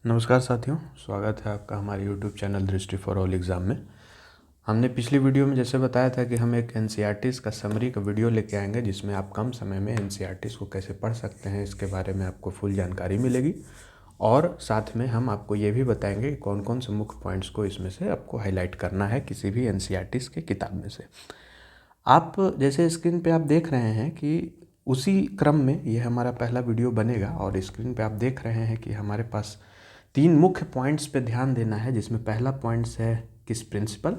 नमस्कार साथियों, स्वागत है आपका हमारे YouTube चैनल दृष्टि फॉर ऑल एग्ज़ाम में। हमने पिछली वीडियो में जैसे बताया था कि हम एक एनसीईआरटीज़ का समरी का वीडियो लेके आएंगे जिसमें आप कम समय में एनसीईआरटीज़ को कैसे पढ़ सकते हैं इसके बारे में आपको फुल जानकारी मिलेगी। और साथ में हम आपको ये भी बताएंगे कि कौन कौन से मुख्य पॉइंट्स को इसमें से आपको हाईलाइट करना है किसी भी एनसीईआरटीज़ के किताब में से। आप जैसे स्क्रीन पे आप देख रहे हैं कि उसी क्रम में ये हमारा पहला वीडियो बनेगा और स्क्रीन पे आप देख रहे हैं कि हमारे पास 3 मुख्य पॉइंट्स पे ध्यान देना है, जिसमें पहला पॉइंट्स है किस प्रिंसिपल,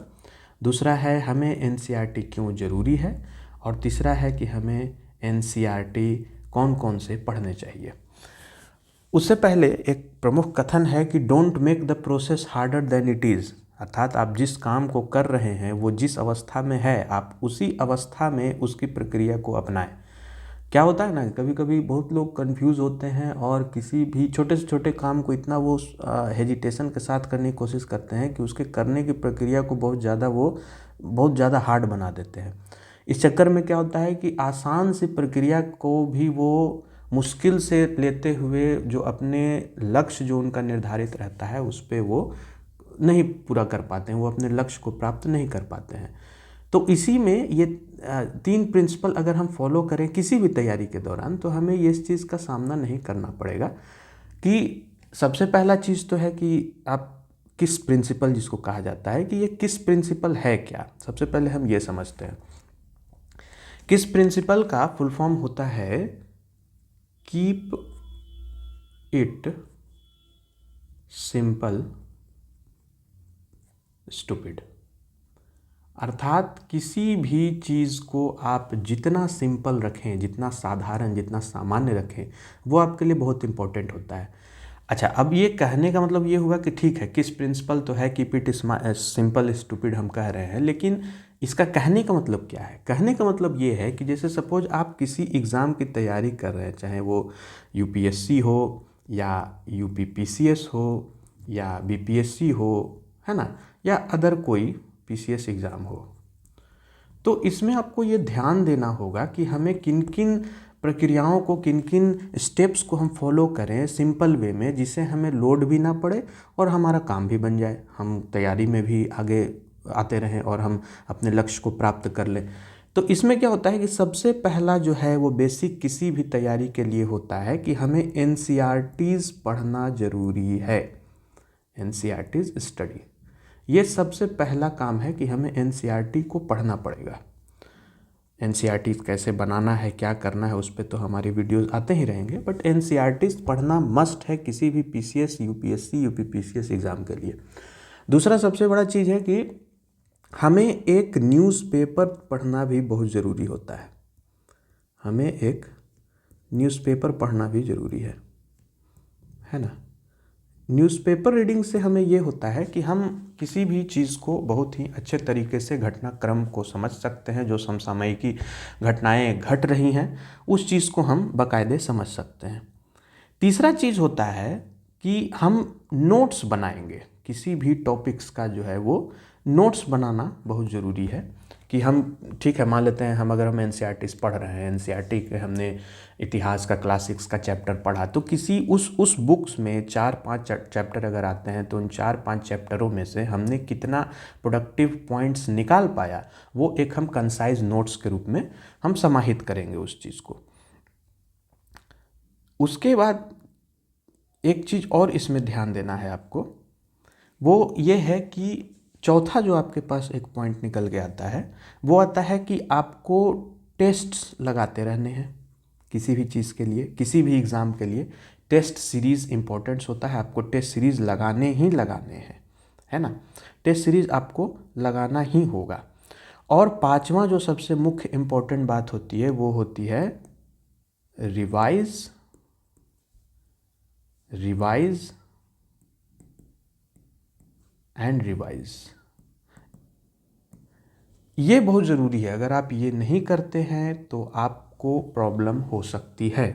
दूसरा है हमें एनसीईआरटी क्यों ज़रूरी है और तीसरा है कि हमें एनसीईआरटी कौन कौन से पढ़ने चाहिए। उससे पहले एक प्रमुख कथन है कि don't make the process harder than it is, अर्थात आप जिस काम को कर रहे हैं वो जिस अवस्था में है आप उसी अवस्था में उसकी प्रक्रिया को अपनाएं। क्या होता है ना, कभी कभी बहुत लोग कंफ्यूज होते हैं और किसी भी छोटे से छोटे काम को इतना वो हेजिटेशन के साथ करने की कोशिश करते हैं कि उसके करने की प्रक्रिया को बहुत ज़्यादा हार्ड बना देते हैं। इस चक्कर में क्या होता है कि आसान सी प्रक्रिया को भी वो मुश्किल से लेते हुए जो अपने लक्ष्य जो उनका निर्धारित रहता है उस पर वो नहीं पूरा कर पाते हैं, वो अपने लक्ष्य को प्राप्त नहीं कर पाते हैं। तो इसी में ये 3 प्रिंसिपल अगर हम फॉलो करें किसी भी तैयारी के दौरान तो हमें ये इस चीज़ का सामना नहीं करना पड़ेगा। कि सबसे पहला चीज़ तो है कि आप किस प्रिंसिपल, जिसको कहा जाता है कि ये किस प्रिंसिपल है क्या, सबसे पहले हम ये समझते हैं। किस प्रिंसिपल का फुल फॉर्म होता है कीप इट सिंपल स्टूपिड, अर्थात किसी भी चीज़ को आप जितना सिंपल रखें, जितना साधारण, जितना सामान्य रखें वो आपके लिए बहुत इम्पोर्टेंट होता है। अच्छा, अब ये कहने का मतलब ये हुआ कि ठीक है किस प्रिंसिपल तो है कीप इट सिंपल स्टूपिड हम कह रहे हैं, लेकिन इसका कहने का मतलब क्या है। कहने का मतलब ये है कि जैसे सपोज आप किसी एग्ज़ाम की तैयारी कर रहे हैं, चाहे वो यूपीएससी हो या यूपीपीसीएस हो या बीपीएससी हो, है ना, या अदर कोई पीसीएस एग्ज़ाम हो, तो इसमें आपको ये ध्यान देना होगा कि हमें किन किन प्रक्रियाओं को, किन किन स्टेप्स को हम फॉलो करें सिंपल वे में, जिससे हमें लोड भी ना पड़े और हमारा काम भी बन जाए, हम तैयारी में भी आगे आते रहें और हम अपने लक्ष्य को प्राप्त कर लें। तो इसमें क्या होता है कि सबसे पहला जो है वो बेसिक किसी भी तैयारी के लिए होता है कि हमें एनसीईआरटीज़ पढ़ना ज़रूरी है। एनसीईआरटीज़ स्टडी, ये सबसे पहला काम है कि हमें एनसीईआरटी को पढ़ना पड़ेगा। एनसीईआरटी कैसे बनाना है, क्या करना है, उस पर तो हमारी वीडियोस आते ही रहेंगे, बट एनसीईआरटी पढ़ना मस्ट है किसी भी पीसीएस, यूपीएससी, यूपीपीसीएस एग्ज़ाम के लिए। दूसरा सबसे बड़ा चीज़ है कि हमें एक न्यूज़पेपर पढ़ना भी बहुत ज़रूरी होता है। हमें एक न्यूज़पेपर पढ़ना भी ज़रूरी है ना। न्यूज़पेपर रीडिंग से हमें ये होता है कि हम किसी भी चीज़ को बहुत ही अच्छे तरीके से घटनाक्रम को समझ सकते हैं, जो समसामयिकी घटनाएं घट रही हैं उस चीज़ को हम बाकायदे समझ सकते हैं। तीसरा चीज़ होता है कि हम नोट्स बनाएंगे, किसी भी टॉपिक्स का जो है वो नोट्स बनाना बहुत ज़रूरी है। कि हम ठीक है मान लेते हैं हम एनसीईआरटी पढ़ रहे हैं, एनसीईआरटी के हमने इतिहास का क्लासिक्स का चैप्टर पढ़ा, तो किसी उस बुक्स में 4-5 चैप्टर अगर आते हैं तो उन 4-5 चैप्टरों में से हमने कितना प्रोडक्टिव पॉइंट्स निकाल पाया वो एक हम कंसाइज नोट्स के रूप में हम समाहित करेंगे उस चीज़ को। उसके बाद एक चीज़ और इसमें ध्यान देना है आपको, वो ये है कि चौथा जो आपके पास एक पॉइंट निकल के आता है वो आता है कि आपको टेस्ट्स लगाते रहने हैं। किसी भी चीज़ के लिए, किसी भी एग्ज़ाम के लिए टेस्ट सीरीज़ इम्पोर्टेंट्स होता है, आपको टेस्ट सीरीज़ लगाने हैं, है ना। टेस्ट सीरीज़ आपको लगाना ही होगा। और पांचवा जो सबसे मुख्य इम्पोर्टेंट बात होती है वो होती है रिवाइज एंड रिवाइज। ये बहुत ज़रूरी है, अगर आप ये नहीं करते हैं तो आपको प्रॉब्लम हो सकती है।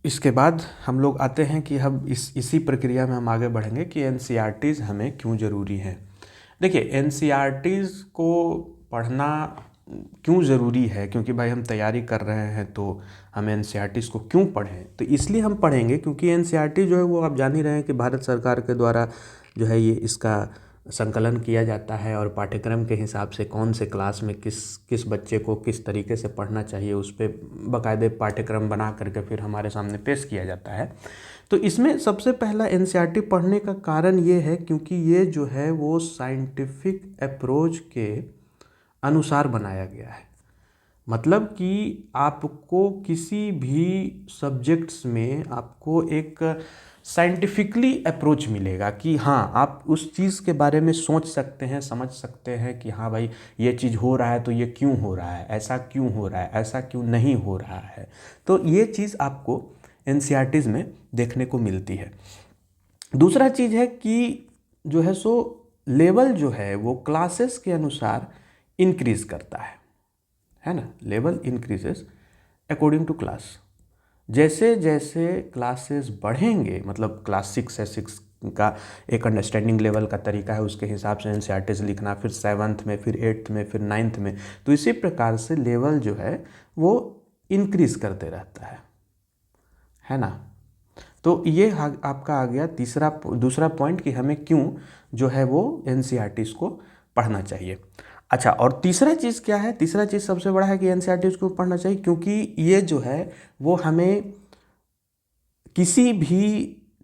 इसके बाद हम लोग आते हैं कि हम इसी प्रक्रिया में हम आगे बढ़ेंगे कि एनसीईआरटीज़ हमें क्यों ज़रूरी हैं। देखिए, एनसीईआरटीज़ को पढ़ना क्यों ज़रूरी है, क्योंकि भाई हम तैयारी कर रहे हैं तो हमें एनसीईआरटीज़ को क्यों पढ़ें, तो इसलिए हम पढ़ेंगे क्योंकि एनसीईआरटी जो है वो आप जान ही रहे हैं कि भारत सरकार के द्वारा जो है ये इसका संकलन किया जाता है और पाठ्यक्रम के हिसाब से कौन से क्लास में किस किस बच्चे को किस तरीके से पढ़ना चाहिए उस पर बाकायदे पाठ्यक्रम बना करके फिर हमारे सामने पेश किया जाता है। तो इसमें सबसे पहला एनसीईआरटी पढ़ने का कारण ये है क्योंकि ये जो है वो साइंटिफिक अप्रोच के अनुसार बनाया गया है। मतलब कि आपको किसी भी सब्जेक्ट्स में आपको एक साइंटिफिकली अप्रोच मिलेगा कि हाँ आप उस चीज़ के बारे में सोच सकते हैं, समझ सकते हैं कि हाँ भाई ये चीज़ हो रहा है तो ये क्यों हो रहा है, ऐसा क्यों हो रहा है, ऐसा क्यों नहीं हो रहा है। तो ये चीज़ आपको एनसीईआरटीज़ में देखने को मिलती है। दूसरा चीज़ है कि जो है सो लेवल जो है वो क्लासेस के अनुसार इंक्रीज करता है ना। Level increases according to class. जैसे जैसे क्लासेस बढ़ेंगे, मतलब क्लास 6 है, 6 का एक अंडरस्टैंडिंग लेवल का तरीका है, उसके हिसाब से एनसीईआरटीज़ लिखना, फिर 7th में, फिर 8th में, फिर 9th में। तो इसी प्रकार से लेवल जो है वो इंक्रीज करते रहता है ना। तो ये आपका आ गया दूसरा पॉइंट कि हमें क्यों जो है वो एनसीईआरटीज़ को पढ़ना चाहिए। अच्छा, और तीसरा चीज़ क्या है, तीसरा चीज़ सबसे बड़ा है कि एनसीईआरटीज़ को पढ़ना चाहिए क्योंकि ये जो है वो हमें किसी भी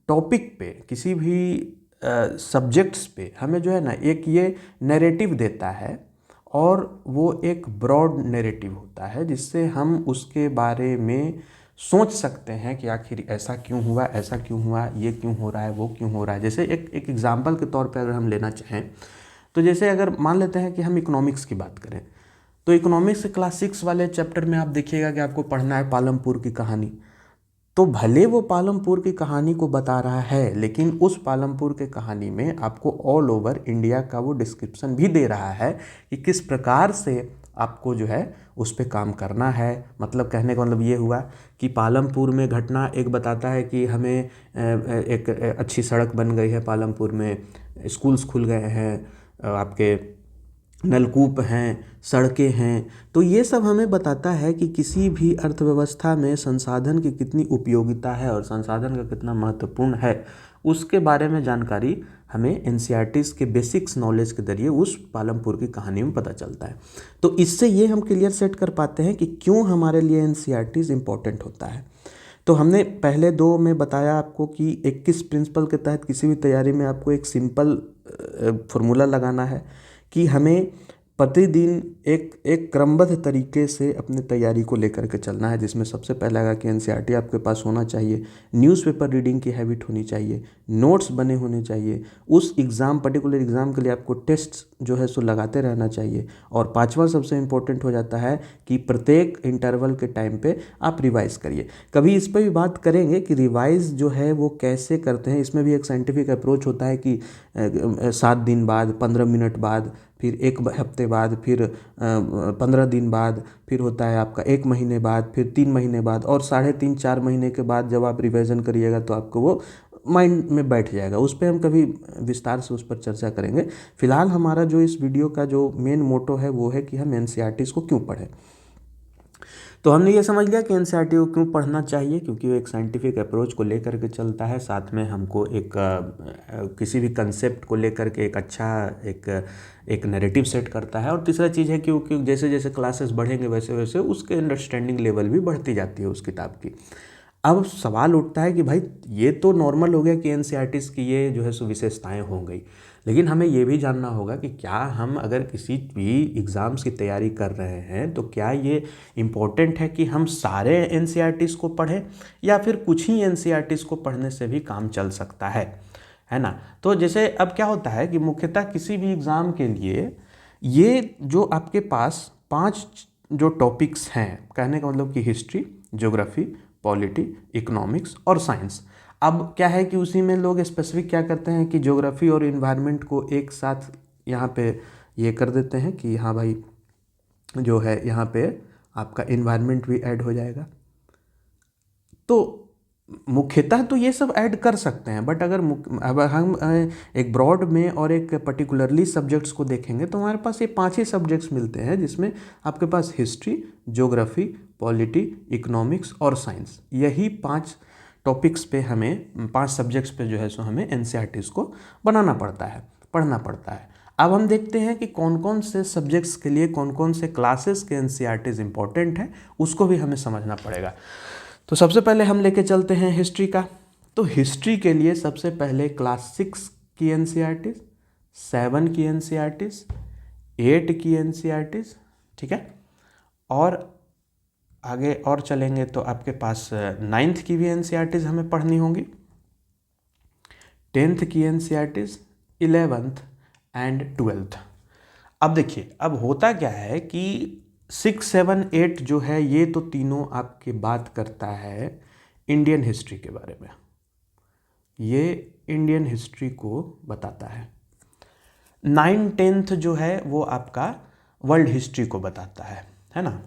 टॉपिक पे, किसी भी सब्जेक्ट्स पे हमें जो है ना एक ये नैरेटिव देता है और वो एक ब्रॉड नैरेटिव होता है जिससे हम उसके बारे में सोच सकते हैं कि आखिर ऐसा क्यों हुआ, ऐसा क्यों हुआ, ये क्यों हो रहा है, वो क्यों हो रहा है। जैसे एक एग्जांपल के तौर पे अगर हम लेना चाहें तो जैसे अगर मान लेते हैं कि हम इकोनॉमिक्स की बात करें तो इकोनॉमिक्स के क्लास 6 वाले चैप्टर में आप देखिएगा कि आपको पढ़ना है पालमपुर की कहानी। तो भले वो पालमपुर की कहानी को बता रहा है लेकिन उस पालमपुर के कहानी में आपको ऑल ओवर इंडिया का वो डिस्क्रिप्शन भी दे रहा है कि किस प्रकार से आपको जो है उस पर काम करना है। मतलब कहने का मतलब ये हुआ कि पालमपुर में घटना एक बताता है कि हमें एक अच्छी सड़क बन गई है पालमपुर में, स्कूल्स खुल गए हैं, आपके नलकूप हैं, सड़कें हैं। तो ये सब हमें बताता है कि किसी भी अर्थव्यवस्था में संसाधन की कितनी उपयोगिता है और संसाधन का कितना महत्वपूर्ण है, उसके बारे में जानकारी हमें एनसीईआरटीज़ के बेसिक्स नॉलेज के जरिए उस पालमपुर की कहानी में पता चलता है। तो इससे ये हम क्लियर सेट कर पाते हैं कि क्यों हमारे लिए एनसीईआरटीज़ इम्पोर्टेंट होता है। तो हमने पहले दो में बताया आपको कि 21 प्रिंसिपल के तहत किसी भी तैयारी में आपको एक सिंपल फार्मूला लगाना है कि हमें प्रतिदिन एक एक क्रमबद्ध तरीके से अपनी तैयारी को लेकर के चलना है, जिसमें सबसे पहला आएगा कि एनसीईआरटी आपके पास होना चाहिए, न्यूज़पेपर रीडिंग की हैबिट होनी चाहिए, नोट्स बने होने चाहिए, उस पर्टिकुलर एग्ज़ाम के लिए आपको टेस्ट जो है सो लगाते रहना चाहिए। और पांचवा सबसे इम्पोर्टेंट हो जाता है कि प्रत्येक इंटरवल के टाइम पे आप रिवाइज़ करिए। कभी इस पर भी बात करेंगे कि रिवाइज़ जो है वो कैसे करते हैं। इसमें भी एक साइंटिफिक अप्रोच होता है कि 7 दिन बाद, 15 मिनट बाद, फिर 1 हफ्ते बाद, फिर 15 दिन बाद, फिर होता है आपका 1 महीने बाद, फिर 3 महीने बाद, और 3.5-4 महीने के बाद जब आप रिवीजन करिएगा तो आपको वो माइंड में बैठ जाएगा। उस पर हम कभी विस्तार से उस पर चर्चा करेंगे। फिलहाल हमारा जो इस वीडियो का जो मेन मोटो है वो है कि हम एनसीईआरटीज़ को क्यों पढ़ें। तो हमने ये समझ लिया कि एनसीईआरटी को क्यों पढ़ना चाहिए, क्योंकि वो एक साइंटिफिक अप्रोच को लेकर के चलता है, साथ में हमको एक किसी भी कंसेप्ट को लेकर के एक अच्छा एक नैरेटिव सेट करता है। और तीसरा चीज़ है क्योंकि जैसे जैसे क्लासेस बढ़ेंगे वैसे वैसे उसके अंडरस्टैंडिंग लेवल भी बढ़ती जाती है उस किताब की। अब सवाल उठता है कि भाई ये तो नॉर्मल हो गया कि एनसीईआरटीज़ की ये जो है सो विशेषताएँ हो गई, लेकिन हमें ये भी जानना होगा कि क्या हम अगर किसी भी एग्ज़ाम्स की तैयारी कर रहे हैं तो क्या ये इम्पोर्टेंट है कि हम सारे एनसीईआरटीज़ को पढ़ें या फिर कुछ ही एनसीईआरटीज़ को पढ़ने से भी काम चल सकता है ना। तो जैसे अब क्या होता है कि मुख्यतः किसी भी एग्ज़ाम के लिए ये जो आपके पास 5 जो टॉपिक्स हैं, कहने का मतलब कि हिस्ट्री, ज्योग्राफी, पॉलिटी, इकोनॉमिक्स और साइंस। अब क्या है कि उसी में लोग स्पेसिफिक क्या करते हैं कि ज्योग्राफी और इन्वायरमेंट को एक साथ यहाँ पे ये कर देते हैं कि हाँ भाई जो है यहाँ पे आपका इन्वायरमेंट भी ऐड हो जाएगा। तो मुख्यतः तो ये सब ऐड कर सकते हैं, बट अगर अब हम एक ब्रॉड में और एक पर्टिकुलरली सब्जेक्ट्स को देखेंगे तो हमारे पास ये 5 ही सब्जेक्ट्स मिलते हैं, जिसमें आपके पास हिस्ट्री, ज्योग्राफी, पॉलिटी, इकोनॉमिक्स और साइंस, यही 5 टॉपिक्स पे हमें, 5 सब्जेक्ट्स पे जो है सो हमें एनसीईआरटीज़ को बनाना पड़ता है, पढ़ना पड़ता है। अब हम देखते हैं कि कौन कौन से सब्जेक्ट्स के लिए कौन कौन से क्लासेस के एनसीईआरटीज़ इंपॉर्टेंट हैं, उसको भी हमें समझना पड़ेगा। तो सबसे पहले हम लेके चलते हैं हिस्ट्री का। तो हिस्ट्री के लिए सबसे पहले क्लास 6 की एनसीईआरटीज़, 7 की एनसीईआरटीज़, 8 की एनसीईआरटीज़, ठीक है। और आगे और चलेंगे तो आपके पास 9th की भी एनसीईआरटीज़ हमें पढ़नी होंगी, 10th की एनसीईआरटीज़, 11th एंड 12th। अब देखिए, अब होता क्या है कि 6, 7, 8 जो है ये तो तीनों आपकी बात करता है इंडियन हिस्ट्री के बारे में, ये इंडियन हिस्ट्री को बताता है। 9, 10th जो है वो आपका वर्ल्ड हिस्ट्री को बताता है ना।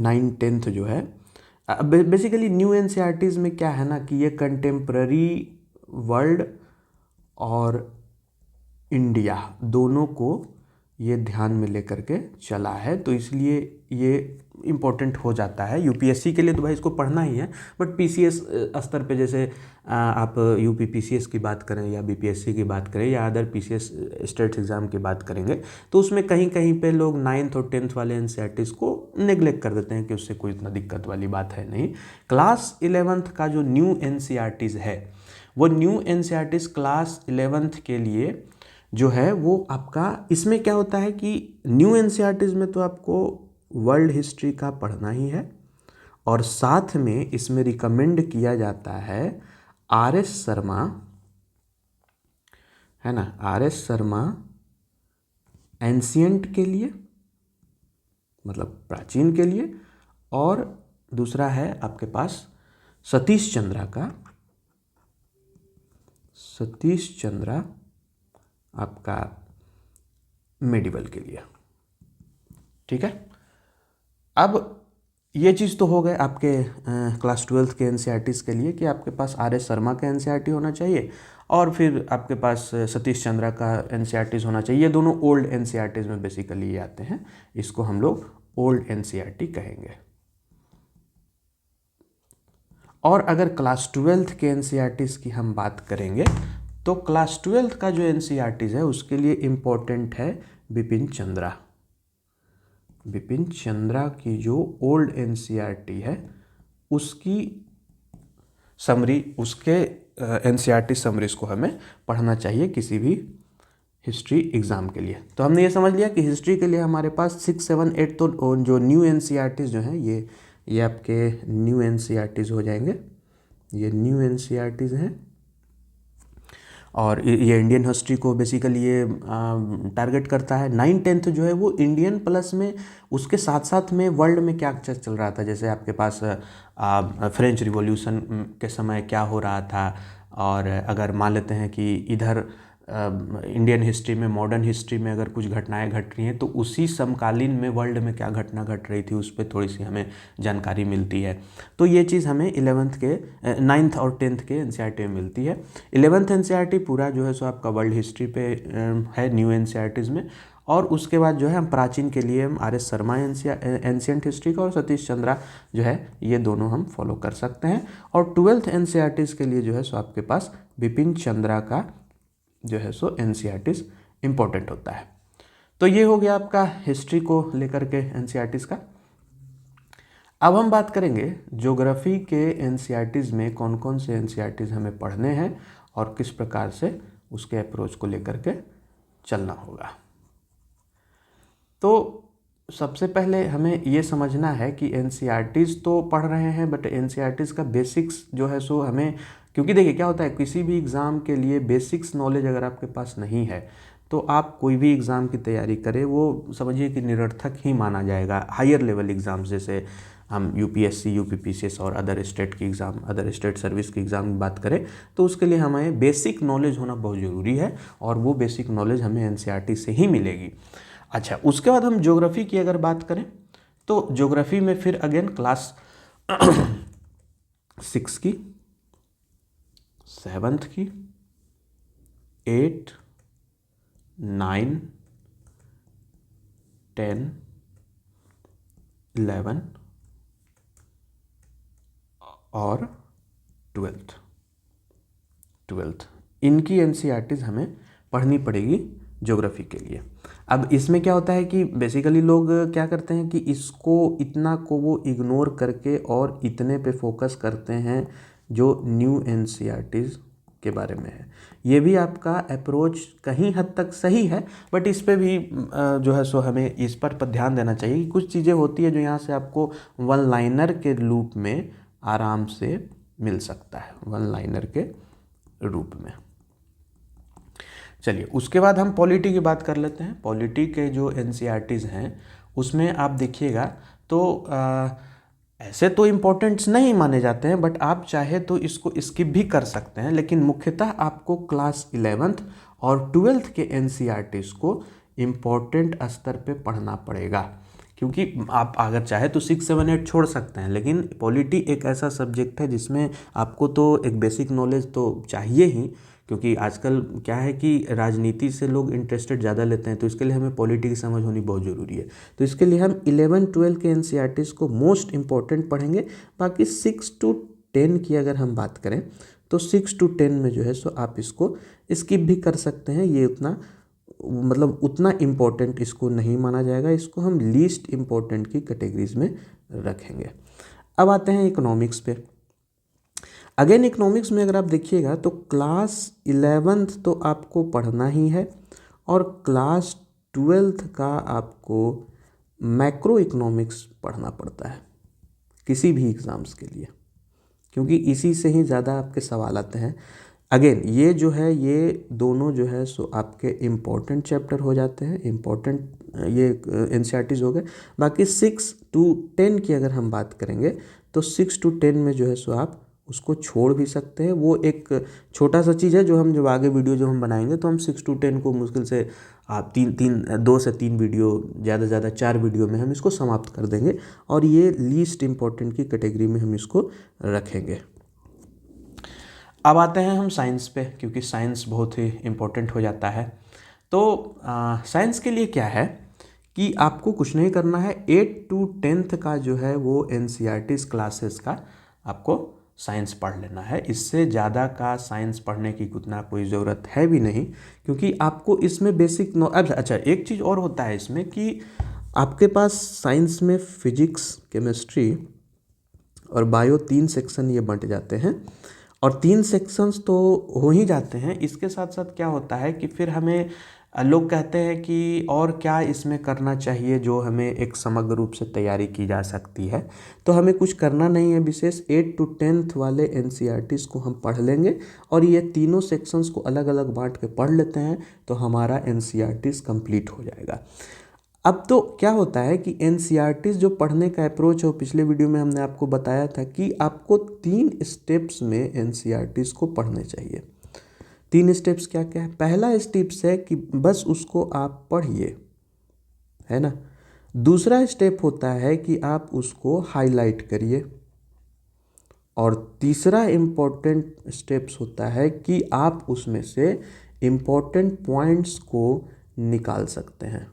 9, 10th जो है बेसिकली न्यू एनसीईआरटीज़ में क्या है ना कि ये कंटेम्प्ररी वर्ल्ड और इंडिया दोनों को ये ध्यान में लेकर के चला है, तो इसलिए ये इम्पोर्टेंट हो जाता है यूपीएससी के लिए। तो भाई इसको पढ़ना ही है, बट पीसीएस स्तर पे जैसे आप यूपी पीसीएस की बात करें या बीपीएससी की बात करें या अदर पीसीएस स्टेट एग्ज़ाम की बात करेंगे, तो उसमें कहीं कहीं पे लोग 9th और 10th वाले एनसीईआरटीज़ को नेग्लेक्ट कर देते हैं कि उससे कोई इतना दिक्कत वाली बात है नहीं। क्लास 11th का जो न्यू एनसीईआरटीज़ है, वो न्यू एनसीईआरटीज़ क्लास 11th के लिए जो है वो आपका, इसमें क्या होता है कि न्यू एनसीईआरटीज़ में तो आपको वर्ल्ड हिस्ट्री का पढ़ना ही है, और साथ में इसमें रिकमेंड किया जाता है आरएस शर्मा, है ना, आरएस शर्मा एंशिएंट के लिए, मतलब प्राचीन के लिए, और दूसरा है आपके पास सतीश चंद्रा आपका मेडिवल के लिए, ठीक है। अब ये चीज़ तो हो गए आपके क्लास 12th के एनसीईआरटीज़ के लिए कि आपके पास आरएस शर्मा का एनसीईआरटी होना चाहिए और फिर आपके पास सतीश चंद्रा का एनसीईआरटीज़ होना चाहिए। ये दोनों ओल्ड एनसीईआरटीज़ में बेसिकली ये आते हैं, इसको हम लोग ओल्ड एनसीईआरटी कहेंगे। और अगर क्लास 12th के एनसीईआरटीज़ की हम बात करेंगे तो क्लास 12th का जो एनसीईआरटीज़ है उसके लिए इम्पोर्टेंट है बिपिन चंद्रा की जो ओल्ड एनसीईआरटी है उसकी समरी, उसके एनसीईआरटी समरीज को हमें पढ़ना चाहिए किसी भी हिस्ट्री एग्ज़ाम के लिए। तो हमने ये समझ लिया कि हिस्ट्री के लिए हमारे पास 6, 7, 8 तो जो न्यू एनसीईआरटीज़ जो हैं ये आपके न्यू एनसीईआरटीज़ हो जाएंगे, ये न्यू एनसीईआरटीज़ हैं। और ये इंडियन हिस्ट्री को बेसिकली ये टारगेट करता है। 9, 10th जो है वो इंडियन प्लस में उसके साथ साथ में वर्ल्ड में क्या चल रहा था, जैसे आपके पास फ्रेंच रिवॉल्यूशन के समय क्या हो रहा था, और अगर मान लेते हैं कि इधर इंडियन हिस्ट्री में, मॉडर्न हिस्ट्री में अगर कुछ घटनाएं घट रही हैं तो उसी समकालीन में वर्ल्ड में क्या घटना घट रही थी उस पर थोड़ी सी हमें जानकारी मिलती है। तो ये चीज़ हमें 9th और 10th के एनसीईआरटी में मिलती है। 11th एनसीईआरटी पूरा जो है सो आपका वर्ल्ड हिस्ट्री पे है न्यू एनसीईआरटीज़ में, और उसके बाद जो है हम प्राचीन के लिए हम आरएस शर्मा एंशिएंट हिस्ट्री का और सतीश चंद्रा जो है ये दोनों हम फॉलो कर सकते हैं। और 12th एनसीईआरटीज़ के लिए जो है सो आपके पास बिपिन चंद्रा का जो है सो एनसीईआरटीज़ इम्पोर्टेंट होता है। तो ये हो गया आपका हिस्ट्री को लेकर के एनसीईआरटीज़ का। अब हम बात करेंगे ज्योग्राफी के एनसीईआरटीज़ में कौन कौन से एनसीईआरटीज़ हमें पढ़ने हैं और किस प्रकार से उसके अप्रोच को लेकर के चलना होगा। तो सबसे पहले हमें ये समझना है कि एनसीईआरटीज़ तो पढ़ रहे हैं, बट एनसीईआरटीज़ का बेसिक्स जो है सो हमें, क्योंकि देखिए क्या होता है किसी भी एग्ज़ाम के लिए बेसिक्स नॉलेज अगर आपके पास नहीं है तो आप कोई भी एग्ज़ाम की तैयारी करें वो समझिए कि निरर्थक ही माना जाएगा। हायर लेवल एग्ज़ाम्स जैसे हम यूपीएससी, यूपीपीसीएस और अदर स्टेट की एग्ज़ाम, अदर स्टेट सर्विस की एग्ज़ाम की बात करें तो उसके लिए हमें बेसिक नॉलेज होना बहुत ज़रूरी है, और वो बेसिक नॉलेज हमें एनसीईआरटी से ही मिलेगी। अच्छा, उसके बाद हम ज्योग्राफी की अगर बात करें तो ज्योग्राफी में फिर अगेन क्लास 6 की, 7th की, 8, 9, 10, 11 और 12th इनकी एनसीईआरटीज़ हमें पढ़नी पड़ेगी ज्योग्राफी के लिए। अब इसमें क्या होता है कि बेसिकली लोग क्या करते हैं कि इसको इतना को वो इग्नोर करके और इतने पे फोकस करते हैं जो न्यू एनसीईआरटीज़ के बारे में है। ये भी आपका अप्रोच कहीं हद तक सही है, बट इस पे भी जो है सो हमें इस पर ध्यान देना चाहिए कि कुछ चीज़ें होती है जो यहाँ से आपको वन लाइनर के रूप में आराम से मिल सकता है, वन लाइनर के रूप में। चलिए उसके बाद हम पॉलिटी की बात कर लेते हैं। पॉलिटी के जो एनसीईआरटीज़ हैं उसमें आप देखिएगा तो ऐसे तो इम्पोर्टेंट्स नहीं माने जाते हैं, बट आप चाहे तो इसको स्किप भी कर सकते हैं, लेकिन मुख्यतः आपको क्लास 11th और 12th के एनसीईआरटीज़ को इम्पोर्टेंट स्तर पे पढ़ना पड़ेगा। क्योंकि आप अगर चाहे तो 6, 7, 8 छोड़ सकते हैं, लेकिन पॉलिटी एक ऐसा सब्जेक्ट है जिसमें आपको तो एक बेसिक नॉलेज तो चाहिए ही, क्योंकि आजकल क्या है कि राजनीति से लोग इंटरेस्टेड ज़्यादा लेते हैं, तो इसके लिए हमें पॉलिटी की समझ होनी बहुत ज़रूरी है। तो इसके लिए हम 11, 12 के एनसीईआरटीज़ को मोस्ट इम्पॉर्टेंट पढ़ेंगे। बाकी 6 to 10 की अगर हम बात करें तो 6 to 10 में जो है सो आप इसको स्किप भी कर सकते हैं। ये उतना मतलब उतना इम्पोर्टेंट इसको नहीं माना जाएगा, इसको हम लीस्ट इम्पोर्टेंट की कैटेगरीज में रखेंगे। अब आते हैं इकोनॉमिक्स पे। अगेन इकोनॉमिक्स में अगर आप देखिएगा तो क्लास 11th तो आपको पढ़ना ही है, और क्लास 12th का आपको मैक्रो इकोनॉमिक्स पढ़ना पड़ता है किसी भी एग्ज़ाम्स के लिए, क्योंकि इसी से ही ज़्यादा आपके सवाल आते हैं। अगेन ये जो है ये दोनों जो है सो आपके इम्पोर्टेंट चैप्टर हो जाते हैं, इम्पोर्टेंट ये एनसीईआरटीज़ हो गए। बाकी 6 to 10 की अगर हम बात करेंगे तो 6 to 10 में जो है सो आप उसको छोड़ भी सकते हैं। वो एक छोटा सा चीज़ है जो हम जब आगे वीडियो जो हम बनाएंगे तो हम 6 to 10 को मुश्किल से आप 2 से 3 वीडियो, ज़्यादा से ज़्यादा 4 वीडियो में हम इसको समाप्त कर देंगे, और ये लीस्ट इम्पोर्टेंट की कैटेगरी में हम इसको रखेंगे। अब आते हैं हम साइंस पे, क्योंकि साइंस बहुत ही इम्पोर्टेंट हो जाता है। तो साइंस के लिए क्या है कि आपको कुछ नहीं करना है, 8 to 10th का जो है वो एनसीईआरटीज़ क्लासेस का आपको साइंस पढ़ लेना है। इससे ज़्यादा का साइंस पढ़ने की उतना कोई ज़रूरत है भी नहीं, क्योंकि आपको इसमें बेसिक अच्छा एक चीज़ और होता है इसमें कि आपके पास साइंस में फिजिक्स, केमिस्ट्री और बायो 3 सेक्शन ये बंट जाते हैं, और 3 सेक्शंस तो हो ही जाते हैं। इसके साथ साथ क्या होता है कि फिर हमें लोग कहते हैं कि और क्या इसमें करना चाहिए जो हमें एक समग्र रूप से तैयारी की जा सकती है। तो हमें कुछ करना नहीं है विशेष, 8 to 10th वाले एनसीईआरटीज़ को हम पढ़ लेंगे, और ये तीनों सेक्शंस को अलग अलग बांट के पढ़ लेते हैं तो हमारा एनसीईआरटीज़ कंप्लीट हो जाएगा। अब तो क्या होता है कि एनसीईआरटीज़ जो पढ़ने का अप्रोच है, पिछले वीडियो में हमने आपको बताया था कि आपको 3 स्टेप्स में एनसीईआरटीज़ को पढ़ने चाहिए। 3 स्टेप्स क्या क्या है? पहला स्टेप्स है कि बस उसको आप पढ़िए, है ना। दूसरा स्टेप होता है कि आप उसको हाईलाइट करिए, और तीसरा इम्पोर्टेंट स्टेप्स होता है कि आप उसमें से इम्पोर्टेंट पॉइंट्स को निकाल सकते हैं।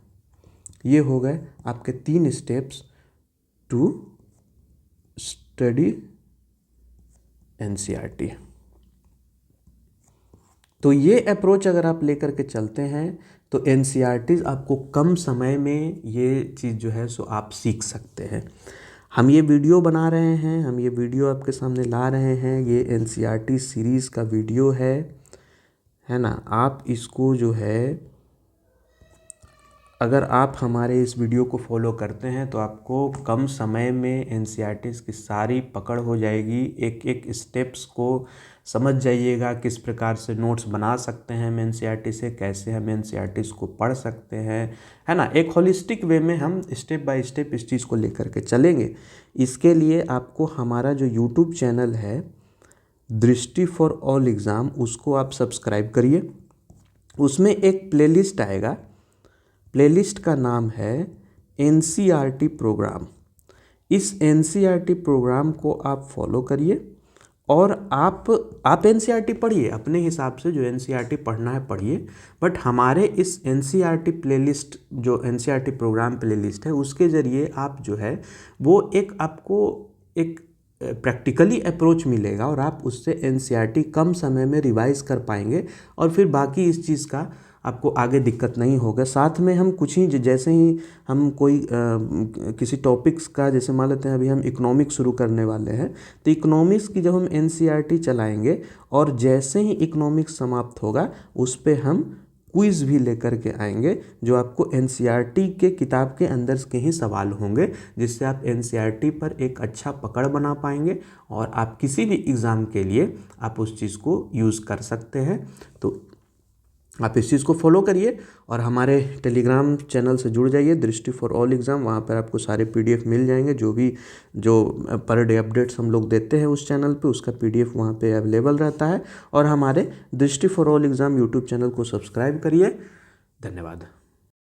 ये हो गए आपके 3 स्टेप्स टू स्टडी एनसीईआरटी। तो ये अप्रोच अगर आप लेकर के चलते हैं तो एनसीईआरटीज़ आपको कम समय में ये चीज़ जो है सो आप सीख सकते हैं। हम ये वीडियो बना रहे हैं, हम ये वीडियो आपके सामने ला रहे हैं, ये एनसीईआरटी सीरीज़ का वीडियो है ना। आप इसको जो है, अगर आप हमारे इस वीडियो को फॉलो करते हैं तो आपको कम समय में एनसीईआरटीज़ की सारी पकड़ हो जाएगी। एक एक स्टेप्स को समझ जाइएगा, किस प्रकार से नोट्स बना सकते हैं हम एनसीईआरटी से, कैसे हम एनसीईआरटीज़ को पढ़ सकते हैं, है ना। एक होलिस्टिक वे में हम स्टेप बाय स्टेप इस चीज़ को लेकर के चलेंगे। इसके लिए आपको हमारा जो यूट्यूब चैनल है दृष्टि फॉर ऑल एग्ज़ाम, उसको आप सब्सक्राइब करिए। उसमें एक प्लेलिस्ट आएगा, प्लेलिस्ट का नाम है एनसीईआरटी प्रोग्राम। इस एनसीईआरटी प्रोग्राम को आप फॉलो करिए, और आप एनसीईआरटी पढ़िए अपने हिसाब से, जो एनसीईआरटी पढ़ना है पढ़िए, बट हमारे इस एनसीईआरटी प्लेलिस्ट, जो एनसीईआरटी प्रोग्राम प्लेलिस्ट है, उसके ज़रिए आप जो है वो एक आपको एक प्रैक्टिकली अप्रोच मिलेगा और आप उससे एनसीईआरटी कम समय में रिवाइज कर पाएंगे और फिर बाकी इस चीज़ का आपको आगे दिक्कत नहीं होगा। साथ में हम कुछ ही जैसे ही हम कोई किसी टॉपिक्स का, जैसे मान लेते हैं अभी हम इकोनॉमिक्स शुरू करने वाले हैं, तो इकोनॉमिक्स की जब हम एनसीईआरटी चलाएंगे और जैसे ही इकोनॉमिक्स समाप्त होगा उस पर हम क्विज़ भी लेकर के आएंगे, जो आपको एनसीईआरटी के किताब के अंदर के ही सवाल होंगे, जिससे आप एनसीईआरटी पर एक अच्छा पकड़ बना पाएंगे और आप किसी भी एग्ज़ाम के लिए आप उस चीज़ को यूज़ कर सकते हैं। तो आप इस चीज़ को फॉलो करिए और हमारे टेलीग्राम चैनल से जुड़ जाइए, दृष्टि फॉर ऑल एग्ज़ाम। वहाँ पर आपको सारे पीडीएफ मिल जाएंगे, जो पर डे अपडेट्स हम लोग देते हैं उस चैनल पे, उसका पीडीएफ वहाँ पे अवेलेबल रहता है। और हमारे दृष्टि for all exam YouTube channel को सब्सक्राइब करिए। धन्यवाद।